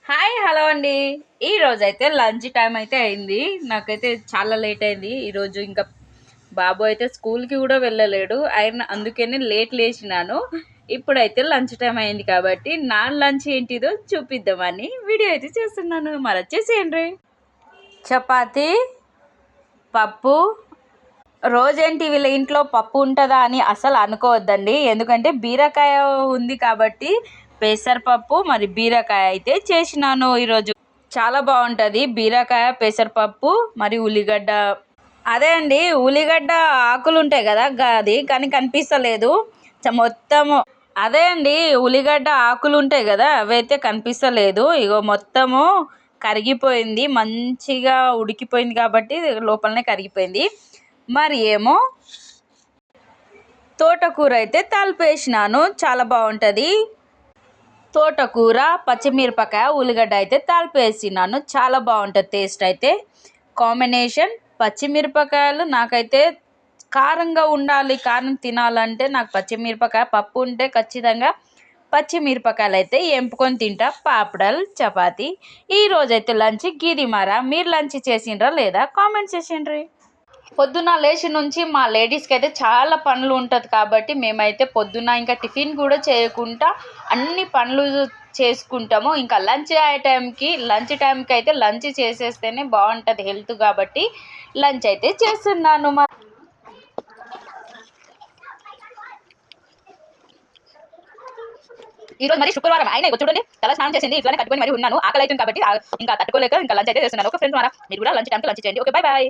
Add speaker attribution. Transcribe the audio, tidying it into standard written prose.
Speaker 1: Hi hello అండి. ఈరోజైతే lunch time అయితే అయింది. నాకైతే చాలా లేట్ అయింది ఈరోజు. ఇంకా బాబు అయితే స్కూల్కి కూడా వెళ్ళలేడు. అందుకని లేట్ లేచినాను. ఇప్పుడైతే లంచ్ టైం అయింది కాబట్టి నా లంచ్ ఏంటిదో చూపిద్దామని వీడియో అయితే చేస్తున్నాను. మరి వచ్చేసేయండి. చపాతి, పప్పు. రోజేంటి వీళ్ళ ఇంట్లో పప్పు ఉంటుందా అని అసలు అనుకోవద్దండి. ఎందుకంటే బీరకాయ ఉంది కాబట్టి పెసరపప్పు మరి బీరకాయ అయితే చేసినాను ఈరోజు. చాలా బాగుంటుంది బీరకాయ, పెసరపప్పు మరి ఉల్లిగడ్డ. అదే అండి, ఉల్లిగడ్డ ఆకులు ఉంటాయి కదా, అది కానీ కనిపిస్తలేదు మొత్తము. అదే అండి, ఉల్లిగడ్డ ఆకులు ఉంటాయి కదా, అవైతే కనిపిస్తలేదు. ఇగో మొత్తము కరిగిపోయింది, మంచిగా ఉడికిపోయింది కాబట్టి లోపలనే కరిగిపోయింది. మరి ఏమో తోటకూర అయితే తాలిపేసినాను, చాలా బాగుంటుంది. తోటకూర, పచ్చిమిరపకాయ, ఉల్లిగడ్డ అయితే తాలిపేసినాను, చాలా బాగుంటుంది టేస్ట్ అయితే. కాంబినేషన్ పచ్చిమిరపకాయలు నాకైతే కారంగా ఉండాలి, కారం తినాలంటే నాకు పచ్చిమిరపకాయ పప్పు ఉంటే ఖచ్చితంగా పచ్చిమిరపకాయలు అయితే ఎంపుకొని తింటా. పాపడల్, చపాతి. ఈరోజైతే లంచ్ గిరిమార. మీరు లంచ్ చేసిండ్రా లేదా కామెంట్ చేసిండ్రి. పొద్దున్న లేచి నుంచి మా లేడీస్కి అయితే చాలా పనులు ఉంటుంది కాబట్టి మేమైతే పొద్దున్న ఇంకా టిఫిన్ కూడా చేయకుండా అన్ని పనులు చేసుకుంటాము. ఇంకా లంచ్ టైంకి అయితే లంచ్ చేసేస్తేనే బాగుంటుంది హెల్త్ కాబట్టి లంచ్ అయితే చేస్తున్నాను. ఈరోజు మరి శుక్రవారం అయినా చూడండి, తల స్నానం చేసింది, ఇట్లానే కట్టుకొని మరి ఉన్నాను. ఆకలి అవుతుంది కాబట్టి ఇంకా తట్టుకోలేక ఇంకా లంచ్ అయితే చేస్తున్నాను. ఒక ఫ్రెండ్స్ ద్వారా మీరు కూడా లంచ్ టైంకి లంచ్ చేయండి. Okay, bye bye.